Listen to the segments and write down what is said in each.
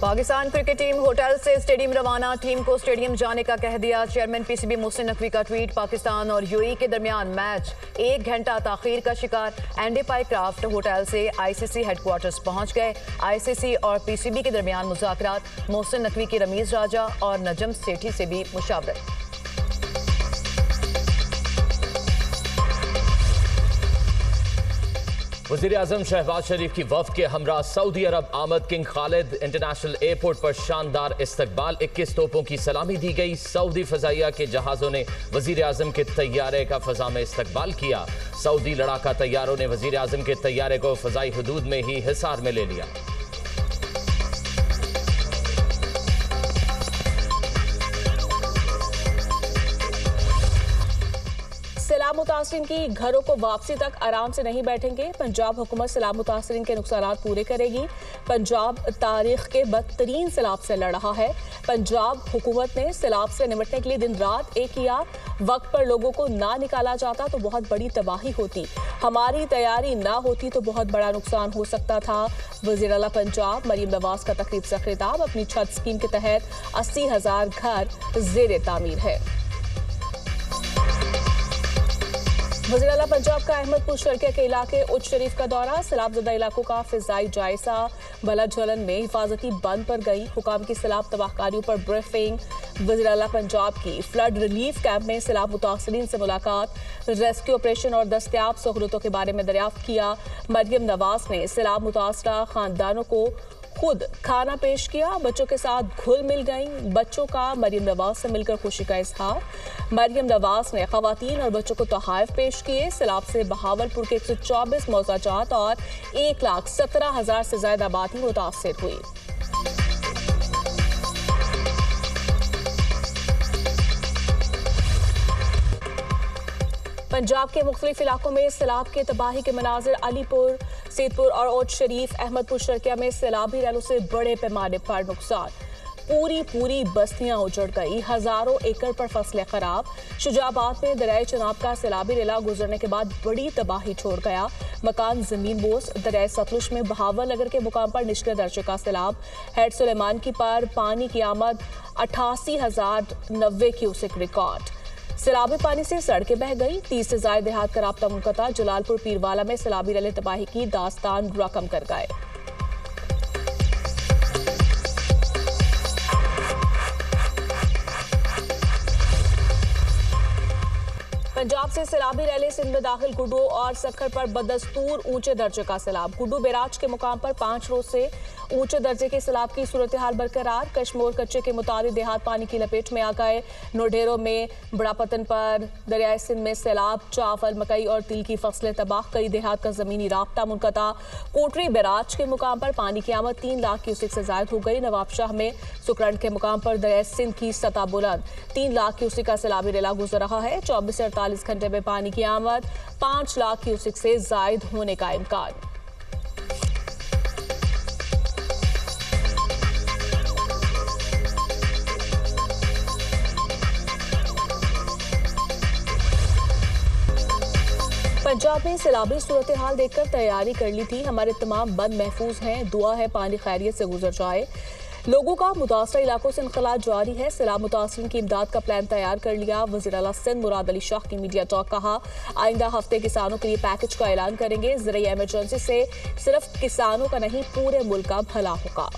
Pakistan cricket team hotel से stadium रवाना, team को स्टेडियम जाने का कह दिया। चेयरमैन पीसीबी मोहसिन नकवी का ट्वीट। पाकिस्तान और यूएई के दरमियान मैच 1 घंटा ताखीर का शिकार। एंडी पाइक्राफ्ट होटल से आईसीसी हेडक्वार्टर्स पहुंच गए। आईसीसी और पीसीबी के दरमियान मुज़ाकरात। मोहसिन नकवी की रमीज राजा और नजम सेठी से भी मुशावरत। वज़ीर-ए-आज़म शहबाज शरीफ की वफ़द के हमरा सऊदी अरब आमद। किंग खालिद इंटरनेशनल एयरपोर्ट पर शानदार इस्तकबाल। 21 तोपों की सलामी दी गई। सऊदी फ़ज़ाइया के जहाज़ों ने वज़ीर-ए-आज़म के तैयारे का फ़ज़ा में इस्तकबाल किया। सऊदी लड़ाका तैयारों ने वज़ीर-ए-आज़म के तैयारे को फ़ज़ाई हदूद में ही हिसार में ले लिया। सैलाब मुतासरीन की घरों को वापसी तक आराम से नहीं बैठेंगे। पंजाब हुकूमत सैलाब मुतासरीन के नुकसानात पूरे करेगी। पंजाब तारीख के बदतरीन सैलाब से लड़ रहा है। पंजाब हुकूमत ने सैलाब से निपटने के लिए दिन रात एक किया। वक्त पर लोगों को ना निकाला जाता तो बहुत बड़ी तबाही होती। हमारी तैयारी ना होती तो बहुत बड़ा नुकसान हो सकता था। वज़ीर आला पंजाब मरीम नवाज का तकरीब से खिताब। अपनी छत स्कीम के तहत 80,000 घर ज़ेर तामीर है। वज़ीर आला पंजाब का अहमदपुर शर्किया के इलाके उच्च शरीफ का दौरा। सैलाबज़दा इलाकों का फिजाई जायजा। बलद झलन में हिफाजती बंद पर गई। हुकाम की सैलाब तबाहकारियों पर ब्रीफिंग। वज़ीर आला पंजाब की फ्लड रिलीफ कैंप में सैलाब मुतासरीन से मुलाकात। रेस्क्यू ऑपरेशन और दस्तयाब सहूलतों के बारे में दरियाफ्त किया। मरियम नवाज ने सैलाब मुतासरा खानदानों को खुद खाना पेश किया। बच्चों के साथ घुल मिल गई। बच्चों का मरियम नवाज से मिलकर खुशी का इजहार। मरियम नवाज ने खवातीन और बच्चों को तोहफ़े पेश किए। सैलाब से बहावलपुर के 124 मौज़ाजात और 1,17,000 से ज़्यादा आबादी मुतासर हुई। पंजाब के मुख्तलिफ इलाकों में सैलाब के तबाही के मनाजिर। अलीपुर, सैदपुर और ओट शरीफ, अहमदपुर शर्किया में सैलाबी रैलों से बड़े पैमाने पर नुकसान। पूरी बस्तियां उजड़ गई। हजारों एकड़ पर फसलें खराब। शुजाबाद में दरियाए चनाब का सैलाबी रेला गुजरने के बाद बड़ी तबाही छोड़ गया। मकान जमीन बोस। दरियाए सतलुज में बहावल नगर के मुकाम पर निचले दर्जे का सैलाब। हेड सुलेमान की पर पानी की आमद 88,090 क्यूसेक रिकॉर्ड। सैलाबी पानी से सड़कें बह गई। 30 से ज्यादा देहात का राब्ता मुनक़ता। जलालपुर पीरवाला में सैलाबी रैले तबाही की दास्तान रकम कर गए। पंजाब से सैलाबी रैले सिंध में दाखिल। गुड्डू और सखर पर बदस्तूर ऊंचे दर्जे का सैलाब। गुड्डू बैराज के मुकाम पर 5 रोज से ऊंचे दर्जे के सैलाब की सूरत हाल बरकरार। कश्मोर कच्चे के मुताबिक देहात पानी की लपेट में आ गए। नोडेरों में बड़ापतन पर दरियाए सिंध में सैलाब। चावल, मकई और तिल की फसलें तबाह। कई देहात का जमीनी राब्ता मुनक़ता। कोटरी बैराज के मुकाम पर पानी की आमद 3 लाख क्यूसेक से ज्यादा हो गई। नवाबशाह में सुकरंड के मुकाम पर दरियाए सिंध की सतह बुलंद। 3 लाख क्यूसेक का सैलाबी रेला गुजर रहा है। 24 से 48 घंटे में पानी की आमद 5 लाख क्यूसेक से जायद होने का इम्कान। पंजाब में सैलाबी सूरत हाल देखकर तैयारी कर ली थी। हमारे तमाम बंद महफूज हैं। दुआ है पानी खैरियत से गुजर जाए। लोगों का मुतासरा इलाकों से इनखला जारी है। सैलाब मुतासरीन की इमदाद का प्लान तैयार कर लिया। वज़ीर आला सिंध मुराद अली शाह की मीडिया टॉक। कहा, आइंदा हफ्ते किसानों के लिए पैकेज का ऐलान करेंगे। ज़रिए इमरजेंसी से सिर्फ किसानों का नहीं पूरे मुल्क का भला होगा।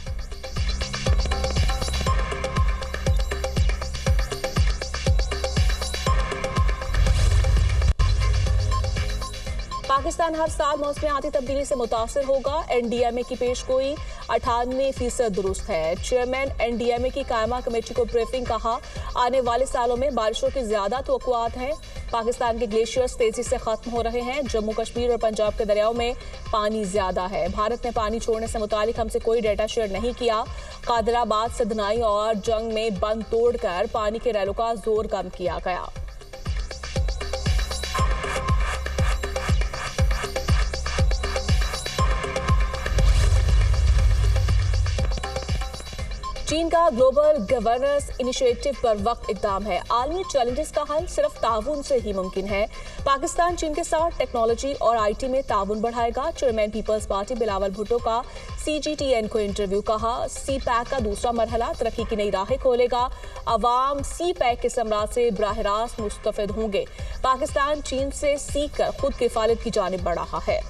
पाकिस्तान हर साल मौसमियाती तब्दीली से मुतासर होगा। एनडीएमए की पेशगोई 98% दुरुस्त है। चेयरमैन एनडीएमए की कायमा कमेटी को ब्रीफिंग। कहा, आने वाले सालों में बारिशों की ज्यादा तवक्कुआत हैं। पाकिस्तान के ग्लेशियर्स तेजी से खत्म हो रहे हैं। जम्मू कश्मीर और पंजाब के दरियाओं में पानी ज्यादा है। भारत ने पानी छोड़ने से मुतालिक हमसे कोई डेटा शेयर नहीं किया। कादराबाद, सदनाई और जंग में बंद तोड़कर पानी के रैलों का जोर कम किया गया। चीन का ग्लोबल गवर्नेंस इनिशिएटिव पर वक्त इकदाम है। आलमी चैलेंजेस का हल सिर्फ ताउन से ही मुमकिन है। पाकिस्तान चीन के साथ टेक्नोलॉजी और आईटी में ताउन बढ़ाएगा। Chairman Peoples Party Bilawal Bhutto का CGTN को इंटरव्यू। कहा, CPEC का दूसरा मरहला तरक्की की नई राहें खोलेगा। अवाम CPEC के समराज से बराह रास्त मुस्तफिद होंगे। पाकिस्तान चीन से सीख कर खुद किफालत की जानिब बढ़ रहा है।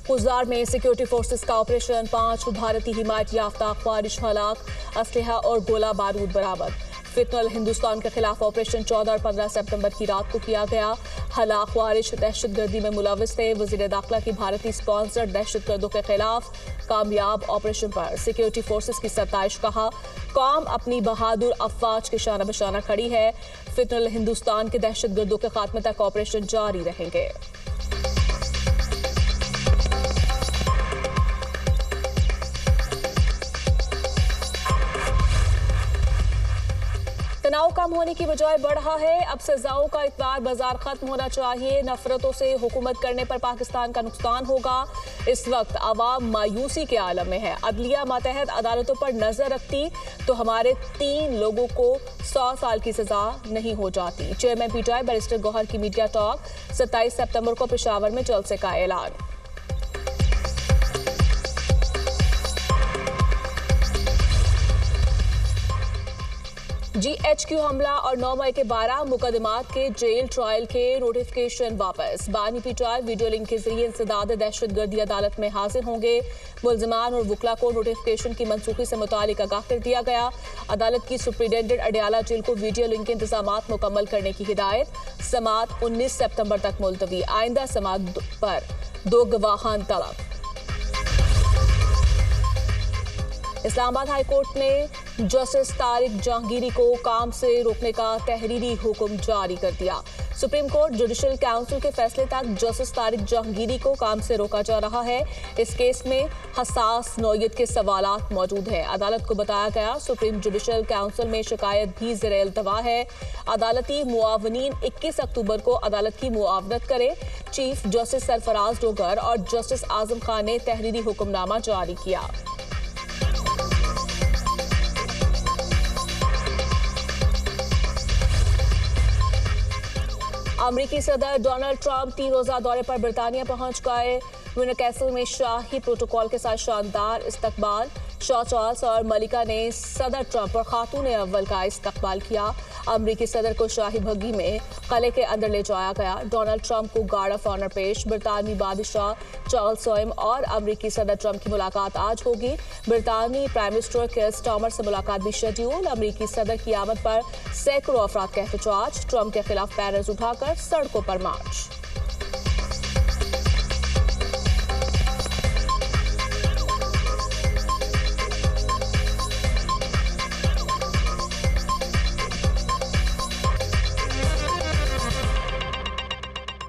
गुजरात में सिक्योरिटी फोर्सेस का ऑपरेशन, 5 भारतीय हिमायत याफ्ता ख्वारिज हलाक, असलहा और गोला बारूद बरामद। फितनल हिंदुस्तान के खिलाफ ऑपरेशन 14 और 15 सितंबर की रात को किया गया। हलाक ख्वारिज दहशतगर्दी में मुलविस थे। वजीर दाखिला की भारतीय स्पॉन्सर्ड दहशतगर्दों के खिलाफ कामयाब ऑपरेशन पर सिक्योरिटी फोर्सेस की सताइश। कहा, कौम अपनी बहादुर अफवाज के शाना बशाना खड़ी है। फितनल हिंदुस्तान के दहशतगर्दों के खात्मे तक ऑपरेशन जारी रहेंगे। तनाव कम होने की बजाय बढ़ रहा है। अब सजाओं का इतबार बाजार खत्म होना चाहिए। नफरतों से हुकूमत करने पर पाकिस्तान का नुकसान होगा। इस वक्त आवाम मायूसी के आलम में है। अदलिया मातहत अदालतों पर नजर रखती तो हमारे 3 लोगों को 100 साल की सजा नहीं हो जाती। चेयरमैन PTI बैरिस्टर गौहर की मीडिया टॉक। 27 सितंबर को पेशावर में जलसे का ऐलान। GHQ हमला और 9 मई के 12 मुकदमात के जेल ट्रायल के नोटिफिकेशन वापस। बानी PTI वीडियो लिंक के जरिए इंसदाद दहशतगर्दी अदालत में हाजिर होंगे। मुल्जिमान और वकला को नोटिफिकेशन की मनसूखी से मुतालिक आगाह कर दिया गया। अदालत की सुप्रिटेंडेंट अडयाला जेल को वीडियो लिंक के इंतजामात मुकम्मल करने की हिदायत। समात 19 सितंबर तक मुलतवी। आइंदा समात पर 2 गवाहान तलब। इस्लामाबाद हाई कोर्ट ने जस्टिस तारिक जहांगीरी को काम से रोकने का तहरीरी हुक्म जारी कर दिया। सुप्रीम कोर्ट जुडिशल काउंसिल के फैसले तक जस्टिस तारिक जहांगीरी को काम से रोका जा रहा है। इस केस में हसास नौयत के सवालात मौजूद हैं। अदालत को बताया गया, सुप्रीम जुडिशल काउंसिल में शिकायत भी ज़ेरे इल्तवा है। अदालती मुआवनीन 21 अक्टूबर को अदालत की मुआवनत करें। चीफ जस्टिस सरफराज डोगर और जस्टिस आजम खान ने तहरीरी हुक्मनामा जारी किया। अमरीकी सदर डोनाल्ड ट्रंप 3 रोजा दौरे पर बरतानिया पहुंच गए। विंडर कैसल में शाही प्रोटोकॉल के साथ शानदार इस्तकबाल। शाह चार्ल्स और मलिका ने सदर ट्रंप और खातून अव्वल का इस्तकबाल किया। अमरीकी सदर को शाही बग्घी में किले के अंदर ले जाया गया। डोनाल्ड ट्रंप को गार्ड ऑफ ऑनर पेश। बरतानवी बादशाह चार्ल्स सोएम और अमरीकी सदर ट्रंप की मुलाकात आज होगी। बरतानवी प्राइम मिनिस्टर कीर स्टारमर से मुलाकात भी शेड्यूल। अमरीकी सदर की आमद पर सैकड़ों अफराद का एहतजाज। ट्रंप के खिलाफ बैनर्स उठाकर सड़कों पर मार्च।